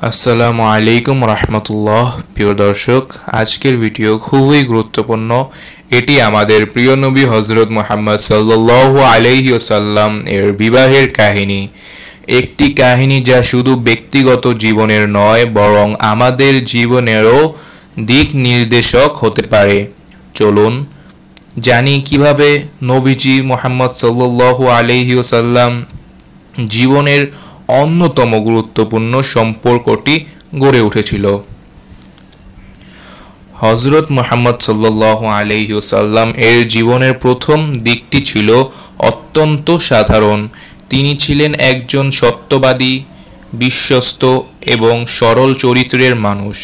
আসসালামু আলাইকুম রহমতুল্লাহ। প্রিয় দর্শক, আজকের ভিডিও খুবই গুরুত্বপূর্ণ। এটি আমাদের প্রিয় নবী হজরত মুহাম্মদ সাল্লাল্লাহু আলাইহি ওয়াসাল্লাম এর বিবাহের কাহিনী। একটি কাহিনী যা শুধু ব্যক্তিগত জীবনের নয়, বরং আমাদের জীবনেরও দিক নির্দেশক হতে পারে। চলুন জানি কিভাবে নবীজি মুহাম্মদ সাল্লাল্লাহু আলাইহি ওয়াসাল্লাম জীবনের অন্যতম গুরুত্বপূর্ণ সম্পর্কটি গড়ে উঠেছিল। হযরত মুহাম্মদ সাল্লাল্লাহু আলাইহি ওয়াসাল্লাম এর জীবনের প্রথম দিকটি ছিল অত্যন্ত সাধারণ। তিনি ছিলেন একজন সত্যবাদী, বিশ্বস্ত এবং সরল চরিত্রের মানুষ।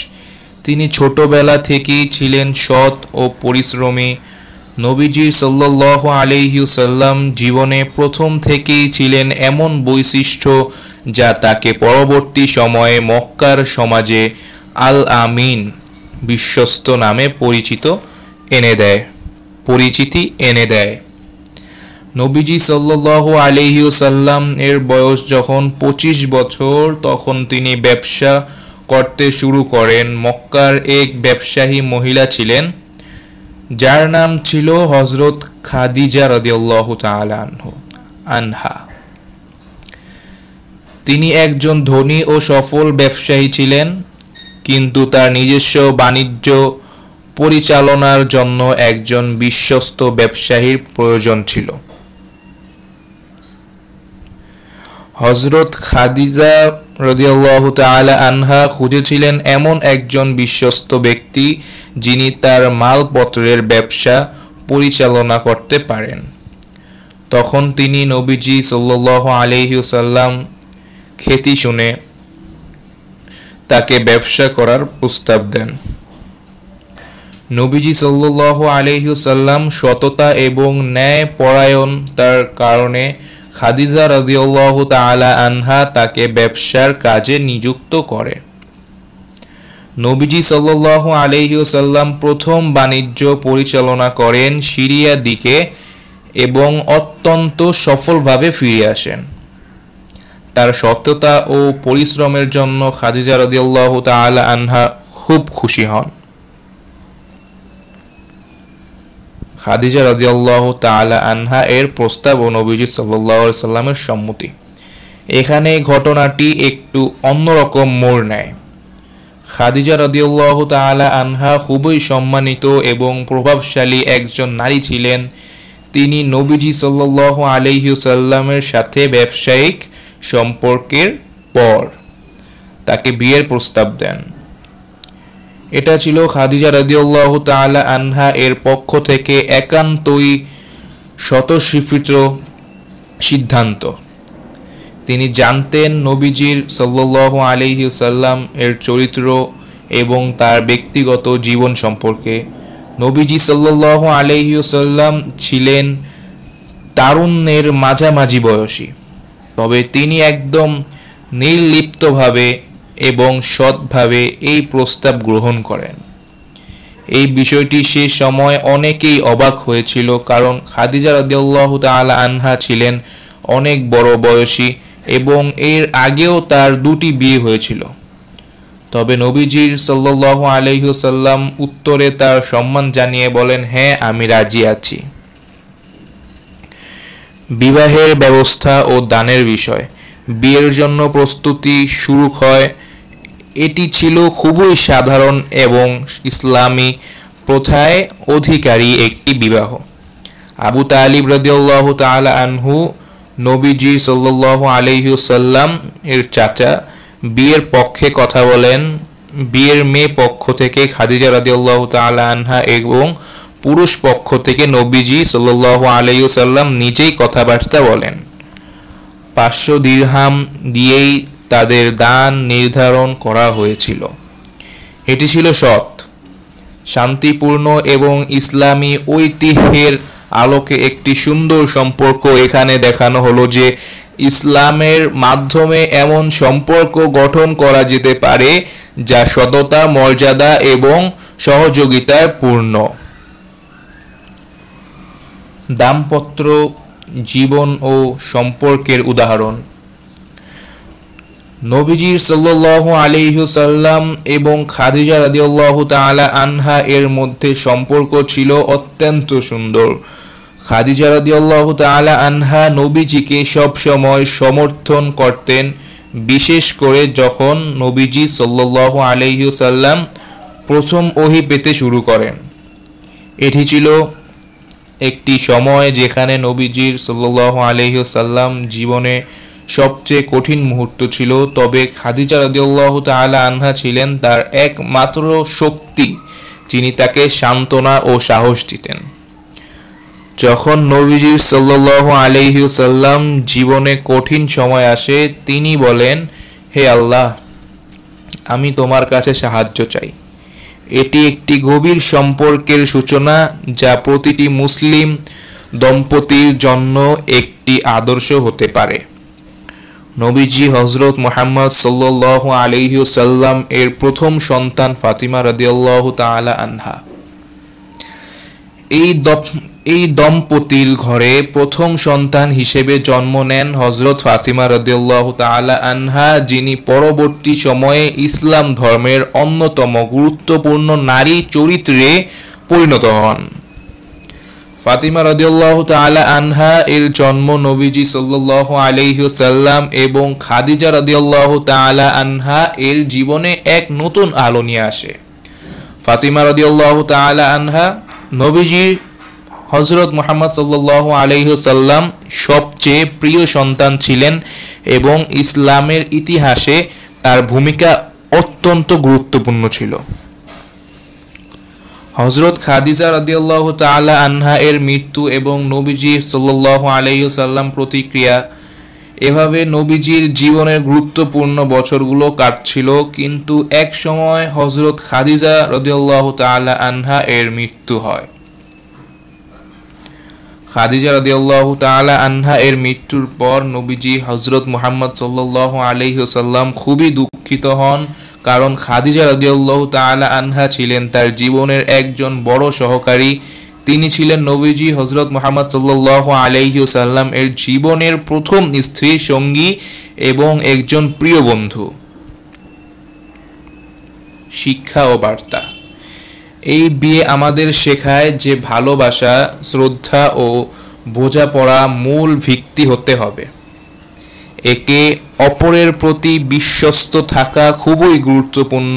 তিনি ছোটবেলা থেকেই ছিলেন সৎ ও পরিশ্রমী। নবীজি সাল্লাল্লাহু আলাইহি ওয়াসাল্লাম জীবনে প্রথম থেকেই ছিলেন এমন বৈশিষ্ট্য যা তাকে পরবর্তী সময়ে মক্কার সমাজে আল আমিন, বিশ্বস্ত নামে পরিচিতি এনে দেয়। নবীজি সাল্লাল্লাহু আলাইহি ওয়াসাল্লাম এর বয়স যখন 25 বছর, তখন তিনি ব্যবসা করতে শুরু করেন। মক্কার এক ব্যবসায়ী মহিলা ছিলেন যার নাম ছিল হযরত খাদিজা রাদিয়াল্লাহু তাআলা আনহা। তিনি একজন ধনী ও সফল ব্যবসায়ী ছিলেন, কিন্তু তার নিজস্ব বাণিজ্য পরিচালনার জন্য একজন বিশ্বস্ত ব্যবসায়ীর প্রয়োজন ছিল। হযরত খাদিজা রাদিয়াল্লাহু তাআলা আনহা খুঁজেছিলেন এমন একজন বিশ্বস্ত ব্যক্তি যিনি তার মালপত্রের ব্যবসা পরিচালনা করতে পারেন। তখন তিনি নবীজি সাল্লাল্লাহু আলাইহি ওয়াসাল্লাম খ্যাতি শুনে তাকে ব্যবসা করার প্রস্তাব দেন। নবীজি সাল্লাল্লাহু আলাইহি ওয়াসাল্লাম সততা এবং ন্যায়পরায়ণতার কারণে খাদিজা রাদিয়াল্লাহু তাআলা আনহা তাকে ব্যবসার কাজে নিযুক্ত করে। নবীজি সাল্লাল্লাহু আলাইহি ওয়াসাল্লাম প্রথম বাণিজ্য পরিচালনা করেন সিরিয়া দিকে এবং অত্যন্ত সফলভাবে ফিরে আসেন। তার সততা ও পরিশ্রমের জন্য খাদিজা রাদিয়াল্লাহু তাআলা আনহা খুব খুশি হন। খাদিজা রাদিয়াল্লাহু তাআলা আনহা এর প্রস্তাব ও নবীজি সাল্লাল্লাহু আলাইহি ওয়াসাল্লামের সম্মতি। এখানে ঘটনাটি একটু অন্যরকম মোড় নেয়। খাদিজা রাদিয়াল্লাহু তাআলা আনহা খুবই সম্মানিত এবং প্রভাবশালী একজন নারী ছিলেন। তিনি নবীজি সাল্লাল্লাহু আলাইহি ওয়াসাল্লামের সাথে ব্যবসায়িক সম্পর্কের পর তাকে বিয়ের প্রস্তাব দেন। এটা ছিল খাদিজা রাদিয়াল্লাহু তাআলা আনহা এর পক্ষ থেকে একান্তই স্বতঃস্ফূর্ত সিদ্ধান্ত। তিনি জানতেন নবীজির সাল্লাল্লাহু আলাইহি ওয়াসাল্লাম এর চরিত্র এবং তার ব্যক্তিগত জীবন সম্পর্কে। নবীজি সাল্লাল্লাহু আলাইহি ওয়াসাল্লাম ছিলেন তারুণ্যের মাঝামাঝি বয়সী, তবে তিনি একদম নির্লিপ্তভাবে এবং সৎভাবে এই প্রস্তাব গ্রহণ করেন। এই বিষয়টি সে সময় অনেকেই অবাক হয়েছিল, কারণ খাদিজা রাদিয়াল্লাহু তাআলা আনহা ছিলেন অনেক বড় বয়সী এবং এর আগেও তার 2টি বিয়ে হয়েছিল। তবে নবীজির সাল্লাল্লাহু আলাইহি ওয়াসাল্লাম উত্তরে তার সম্মান জানিয়ে বলেন, হ্যাঁ, আমি রাজি আছি। বিবাহের ব্যবস্থা ও দানের বিষয়। বিয়ের জন্য প্রস্তুতি শুরু হয়। এটি ছিল খুবই সাধারণ এবং ইসলামী প্রথায় অধিকারী একটি বিবাহ। আবু তালিব রাদিয়াল্লাহু তাআলা আনহু, নবীজি সাল্লাল্লাহু আলাইহি ওয়াসাল্লাম এর চাচা, বিয়ের পক্ষে কথা বলেন। বিয়ের মেয়ে পক্ষ থেকে খাদিজা রাদিয়াল্লাহু তাআলা আনহা এবং পুরুষ পক্ষ থেকে নবীজি সাল্লাল্লাহু আলাইহি ওয়াসাল্লাম নিজেই কথাবার্তা বলেন। 500 দিরহাম দিয়েই তাদের দান নির্ধারণ করা হয়েছিল। এটি ছিল সৎ, শান্তিপূর্ণ এবং ইসলামী ঐতিহ্যের আলোকে একটি সুন্দর সম্পর্ক। এখানে দেখানো হলো যে ইসলামের মাধ্যমে এমন সম্পর্ক গঠন করা যেতে পারে যা সততা, মর্যাদা এবং সহযোগিতায় পূর্ণ। দাম্পত্য জীবন ও সম্পর্কের উদাহরণ। নবীজি সাল্লাল্লাহু আলাইহি ওয়াসাল্লাম এবং খাদিজা রাদিয়াল্লাহু তাআলা আনহা এর মধ্যে সম্পর্ক ছিল অত্যন্ত সুন্দর। খাদিজা রাদিয়াল্লাহু তাআলা আনহা নবীজিকে সব সময় সমর্থন করতেন, বিশেষ করে যখন নবীজি সাল্লাল্লাহু আলাইহি ওয়াসাল্লাম প্রথম ওহী পেতে শুরু করেন। এটি ছিল একটি সময় যেখানে নবীজির সাল্লাল্লাহু আলাইহি ওয়াসাল্লাম জীবনে সবচেয়ে কঠিন মুহূর্ত ছিল, তবে খাদিজা রাদিয়াল্লাহু তাআলা আনহা ছিলেন তার একমাত্র শক্তি, যিনি তাকে সান্ত্বনা ও সাহস দিতেন। যখন নবীজি সাল্লাল্লাহু আলাইহি ওয়াসাল্লাম জীবনে কঠিন সময় আসে, তিনি বলেন, হে আল্লাহ, আমি তোমার কাছে সাহায্য চাই। এটি একটি গভীর সম্পর্কের সূচনা, যা প্রতিটি মুসলিম দম্পতির জন্য একটি আদর্শ হতে পারে। নবীজি হযরত মুহাম্মদ সাল্লাল্লাহু আলাইহি ওয়াসাল্লাম এর প্রথম সন্তান ফাতিমা রাদিয়াল্লাহু তাআলা আনহা। এই দম্পতির ঘরে প্রথম সন্তান হিসেবে জন্ম নেন হযরত ফাতিমা রাদিয়াল্লাহু তাআলা আনহা, যিনি পরবর্তী সময়ে ইসলাম ধর্মের অন্যতম গুরুত্বপূর্ণ নারী চরিত্রে পরিণত হন। ফাতিমা রাদিয়াল্লাহু তাআলা আনহা এর জন্ম নবীজি সাল্লাল্লাহু আলাইহি ওয়াসাল্লাম এবং খাদিজা রাদিয়াল্লাহু তাআলা আনহা এর জীবনে এক নতুন আলো নিয়ে আসে। ফাতিমা রাদিয়াল্লাহু তাআলা আনহা নবীজি হযরত মুহাম্মদ সাল্লাল্লাহু আলাইহি ওয়াসাল্লাম সবচেয়ে প্রিয় সন্তান ছিলেন এবং ইসলামের ইতিহাসে তার ভূমিকা অত্যন্ত গুরুত্বপূর্ণ ছিল। হযরত খাদিজা রাদিয়াল্লাহু তাআলা আনহা এর মৃত্যু এবং নবীজি সাল্লাল্লাহু আলাইহি ওয়াসাল্লাম প্রতিক্রিয়া, এভাবে নবীজির জীবনের গুরুত্বপূর্ণ বছরগুলো কাটছিল, কিন্তু এক সময় হযরত খাদিজা রাদিয়াল্লাহু তাআলা আনহা এর মৃত্যু হয়। খাদিজা রাদিয়াল্লাহু তাআলা আনহা এর মৃত্যুর পর নবীজি হযরত মুহাম্মদ সাল্লাল্লাহু আলাইহি ওয়াসাল্লাম খুবই দুঃখিত হন, কারণ খাদিজা রাদিয়াল্লাহু তাআলা আনহা ছিলেন তার জীবনের একজন বড় সহকারী। তিনি ছিলেন নবীজি হযরত মুহাম্মদ সাল্লাল্লাহু আলাইহি ওয়াসাল্লাম এর জীবনের প্রথম স্ত্রী, সঙ্গী এবং একজন প্রিয় বন্ধু। শিক্ষা ও বার্তা। এই বিয়ে আমাদের শেখায় যে ভালোবাসা, শ্রদ্ধা ও বোঝাপড়া মূল ভিত্তি হতে হবে। একে অপরের প্রতি বিশ্বস্ত থাকা খুবই গুরুত্বপূর্ণ।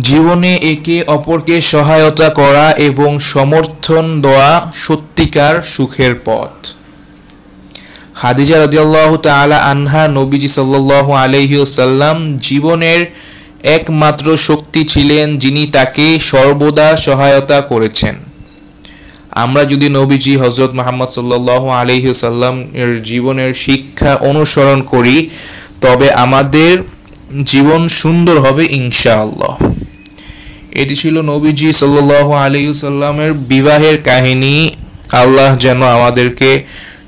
জীবনে একে অপরকে সহায়তা করা এবং সমর্থন দেওয়া সত্যিকার সুখের পথ। খাদিজা রাদিয়াল্লাহু তাআলা আনহা নবীজি সাল্লাল্লাহু আলাইহি ওয়াসাল্লাম জীবনের একমাত্র শক্তি ছিলেন, যিনি তাকে সর্বদা সহায়তা করেছেন। আমরা যদি নবীজি হযরত মুহাম্মদ সাল্লাল্লাহু আলাইহি ওয়াসাল্লাম এর জীবনের শিক্ষা অনুসরণ করি, তবে আমাদের জীবন সুন্দর হবে ইনশাআল্লাহ। এটি ছিল নবীজি সাল্লাল্লাহু আলাইহি ওয়াসাল্লামের বিবাহের কাহিনী। আল্লাহ যেন আমাদেরকে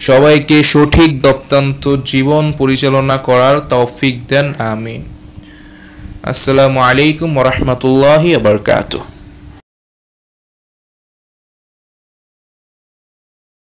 সবাইকে সঠিক দপ্তান্ত জীবন পরিচালনা করার তৌফিক দেন, আমিন। আসসালামু আলাইকুম ওয়া রাহমাতুল্লাহি ওয়া বারাকাতুহু।